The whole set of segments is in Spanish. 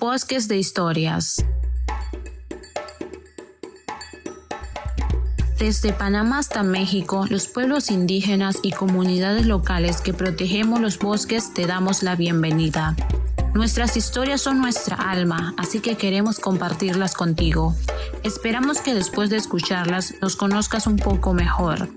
Bosques de historias. Desde Panamá hasta México, los pueblos indígenas y comunidades locales que protegemos los bosques te damos la bienvenida. Nuestras historias son nuestra alma, así que queremos compartirlas contigo. Esperamos que después de escucharlas nos conozcas un poco mejor.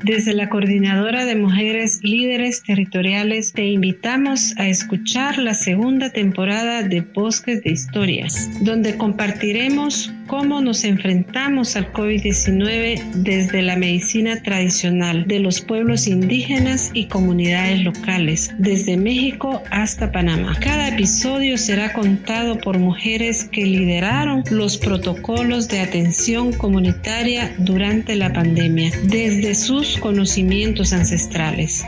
Desde la Coordinadora de Mujeres Líderes Territoriales te invitamos a escuchar la segunda temporada de Bosques de Historias, donde compartiremos cómo nos enfrentamos al COVID-19 desde la medicina tradicional de los pueblos indígenas y comunidades locales, desde México hasta Panamá. Cada episodio será contado por mujeres que lideraron los protocolos de atención comunitaria durante la pandemia, desde sus conocimientos ancestrales.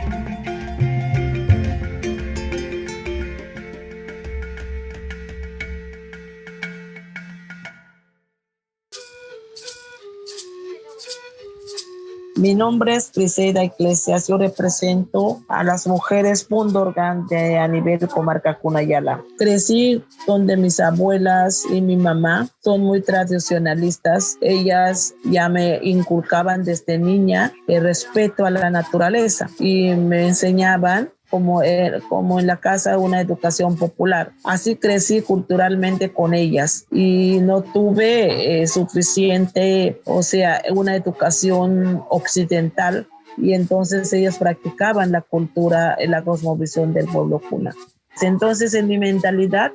Mi nombre es Briseida Iglesias. Yo represento a las mujeres Pundorgan a nivel comarca Cunayala. Crecí donde mis abuelas y mi mamá son muy tradicionalistas. Ellas ya me inculcaban desde niña el respeto a la naturaleza y me enseñaban como en la casa una educación popular. Así crecí culturalmente con ellas y no tuve suficiente, una educación occidental, y entonces ellas practicaban la cultura, la cosmovisión del pueblo Kuna. Entonces en mi mentalidad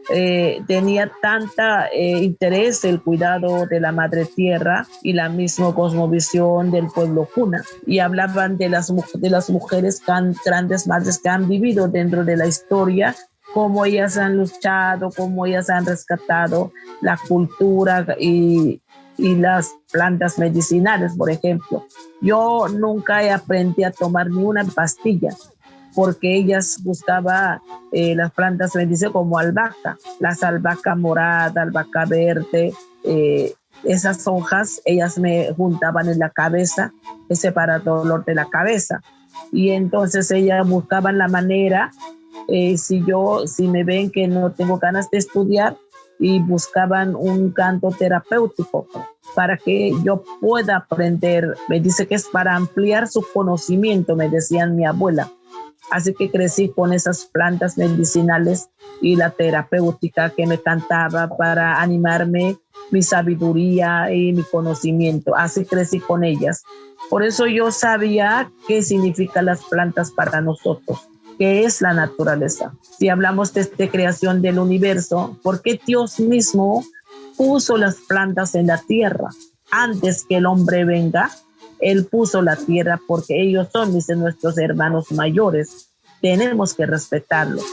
tenía tanta interés el cuidado de la madre tierra y la misma cosmovisión del pueblo Kuna, y hablaban de las mujeres grandes madres que han vivido dentro de la historia, cómo ellas han luchado, cómo ellas han rescatado la cultura y las plantas medicinales. Por ejemplo, yo nunca aprendí a tomar ni una pastilla, porque ellas buscaban las plantas medicinales como albahaca, las albahaca morada, albahaca verde, esas hojas ellas me juntaban en la cabeza, ese para dolor de la cabeza. Y entonces ellas buscaban la manera, si me ven que no tengo ganas de estudiar, y buscaban un canto terapéutico para que yo pueda aprender. Me dice que es para ampliar su conocimiento, me decían mi abuela. Así que crecí con esas plantas medicinales y la terapéutica que me cantaba para animarme, mi sabiduría y mi conocimiento. Así crecí con ellas. Por eso yo sabía qué significan las plantas para nosotros, qué es la naturaleza. Si hablamos de creación del universo, ¿por qué Dios mismo puso las plantas en la tierra? Antes que el hombre venga, Él puso la tierra, porque ellos son, dicen, nuestros hermanos mayores. Tenemos que respetarlos.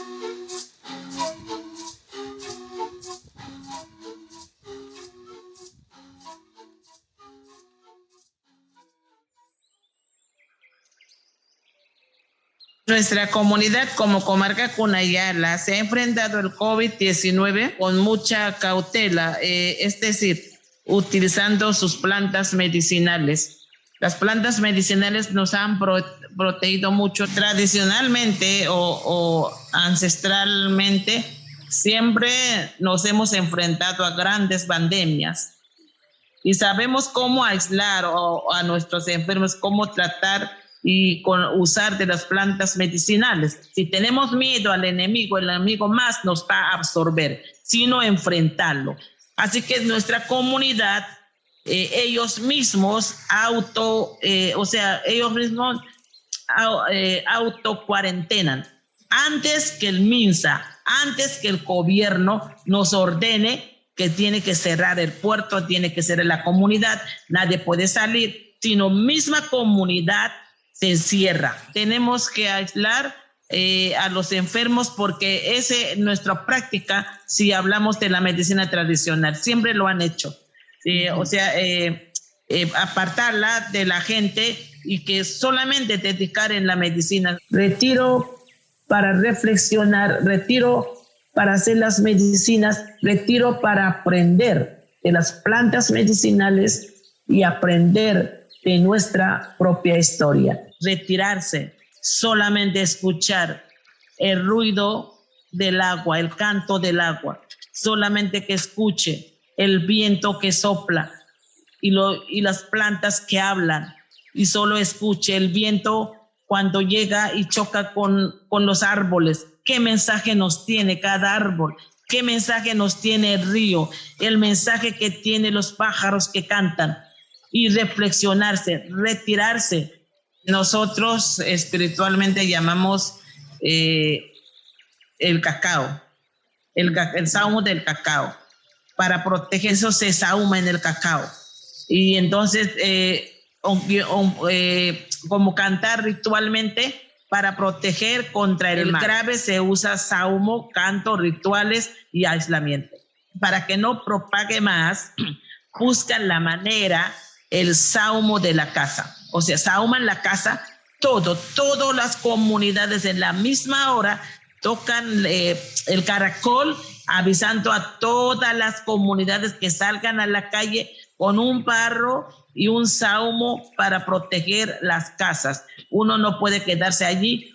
Nuestra comunidad como comarca Cunayala se ha enfrentado al COVID-19 con mucha cautela, es decir, utilizando sus plantas medicinales. Las plantas medicinales nos han protegido mucho. Tradicionalmente o ancestralmente siempre nos hemos enfrentado a grandes pandemias y sabemos cómo aislar a nuestros enfermos, cómo tratar y usar de las plantas medicinales. Si tenemos miedo al enemigo, el enemigo más nos va a absorber, sino enfrentarlo. Así que nuestra comunidad, ellos mismos autocuarentenan antes que el MINSA, antes que el gobierno nos ordene que tiene que cerrar el puerto, tiene que cerrar la comunidad, nadie puede salir, sino misma comunidad se encierra. Tenemos que aislar a los enfermos, porque esa es nuestra práctica si hablamos de la medicina tradicional. Siempre lo han hecho. Apartarla de la gente y que solamente dedicar en la medicina. Retiro para reflexionar, retiro para hacer las medicinas, retiro para aprender de las plantas medicinales y aprender de nuestra propia historia. Retirarse, solamente escuchar el ruido del agua, el canto del agua, solamente que escuche el viento que sopla y las plantas que hablan, y solo escuche el viento cuando llega y choca con los árboles. ¿Qué mensaje nos tiene cada árbol? ¿Qué mensaje nos tiene el río? El mensaje que tienen los pájaros que cantan. Y reflexionarse, retirarse. Nosotros espiritualmente llamamos el cacao, el sahumo del cacao. Para proteger eso se sahuma en el cacao. Y entonces, como cantar ritualmente para proteger contra el mal grave, se usa sahumo, canto, rituales y aislamiento. Para que no propague más, buscan la manera, el sahumo de la casa. O sea, sahuman la casa, todas las comunidades en la misma hora tocan el caracol, avisando a todas las comunidades que salgan a la calle con un barro y un sahumo para proteger las casas. Uno no puede quedarse allí,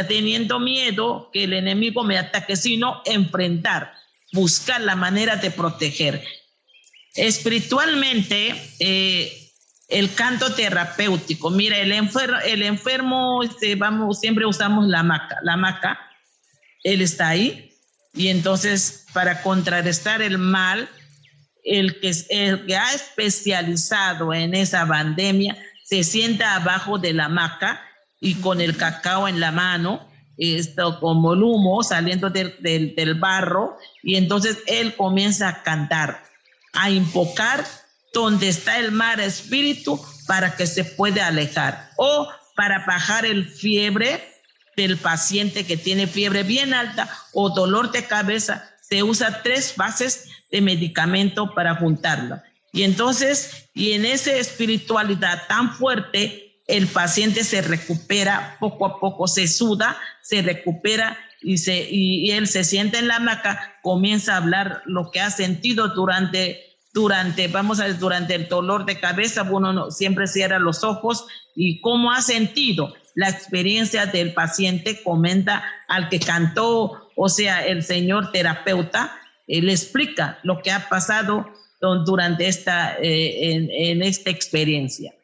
teniendo miedo que el enemigo me ataque, sino enfrentar, buscar la manera de proteger. Espiritualmente, el canto terapéutico. Mira, el enfermo, siempre usamos la hamaca, él está ahí, y entonces para contrarrestar el mal, el que ha especializado en esa pandemia se sienta abajo de la hamaca y con el cacao en la mano, como el humo saliendo del barro, y entonces él comienza a cantar, a invocar donde está el mal espíritu para que se pueda alejar, o para bajar el fiebre del paciente que tiene fiebre bien alta o dolor de cabeza. Se usa 3 bases de medicamento para juntarla. Y entonces, y en esa espiritualidad tan fuerte, el paciente se recupera poco a poco, se suda, se recupera y él se sienta en la hamaca, comienza a hablar lo que ha sentido durante el dolor de cabeza. Uno siempre cierra los ojos y cómo ha sentido la experiencia del paciente, comenta al que cantó, o sea, el señor terapeuta, le explica lo que ha pasado durante esta experiencia.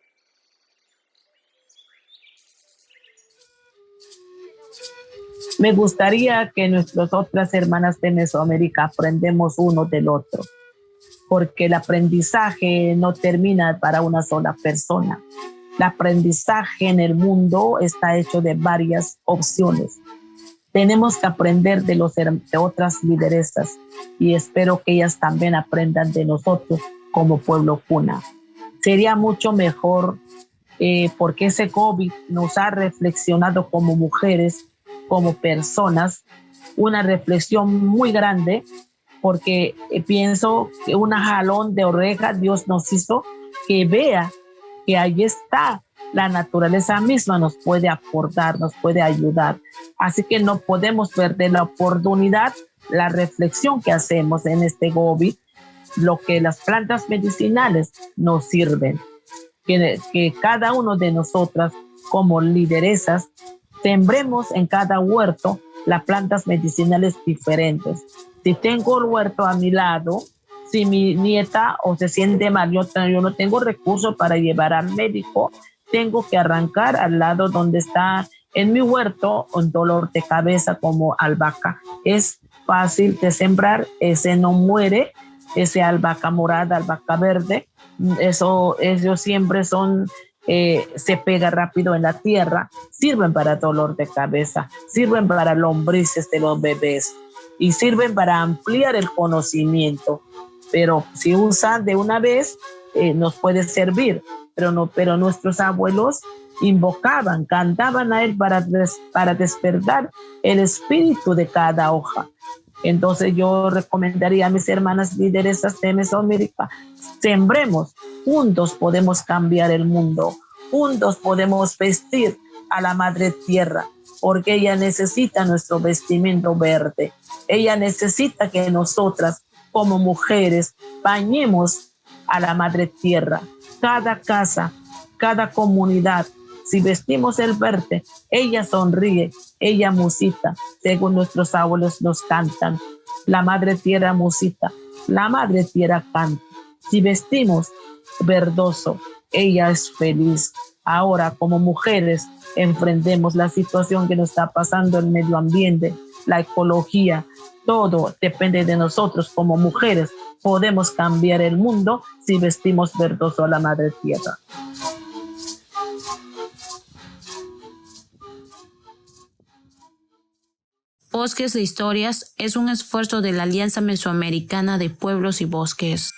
Me gustaría que nuestras otras hermanas de Mesoamérica aprendamos uno del otro, porque el aprendizaje no termina para una sola persona. El aprendizaje en el mundo está hecho de varias opciones. Tenemos que aprender de otras lideresas, y espero que ellas también aprendan de nosotros como pueblo Puna. Sería mucho mejor, porque ese COVID nos ha reflexionado como mujeres, como personas, una reflexión muy grande, porque pienso que un jalón de oreja Dios nos hizo que vea que ahí está la naturaleza misma, nos puede aportar, nos puede ayudar. Así que no podemos perder la oportunidad, la reflexión que hacemos en este COVID, lo que las plantas medicinales nos sirven. Que cada uno de nosotras como lideresas sembremos en cada huerto las plantas medicinales diferentes. Si tengo el huerto a mi lado, si mi nieta o se siente mal, yo no tengo recursos para llevar al médico, tengo que arrancar al lado donde está en mi huerto un dolor de cabeza como albahaca. Es fácil de sembrar, ese no muere, ese albahaca morada, albahaca verde, ellos siempre se pega rápido en la tierra, sirven para dolor de cabeza, sirven para lombrices de los bebés y sirven para ampliar el conocimiento. Pero si usan de una vez, nos puede servir. Pero nuestros abuelos invocaban, cantaban a él para despertar el espíritu de cada hoja. Entonces yo recomendaría a mis hermanas lideresas de Mesoamérica, sembremos, juntos podemos cambiar el mundo, juntos podemos vestir a la madre tierra, porque ella necesita nuestro vestimento verde, ella necesita que nosotras como mujeres bañemos a la madre tierra, cada casa, cada comunidad. Si vestimos el verde, ella sonríe, ella musita, según nuestros abuelos nos cantan. La madre tierra musita, la madre tierra canta. Si vestimos verdoso, ella es feliz. Ahora, como mujeres, enfrentemos la situación que nos está pasando en el medio ambiente, la ecología. Todo depende de nosotros como mujeres. Podemos cambiar el mundo si vestimos verdoso a la madre tierra. Bosques de Historias es un esfuerzo de la Alianza Mesoamericana de Pueblos y Bosques.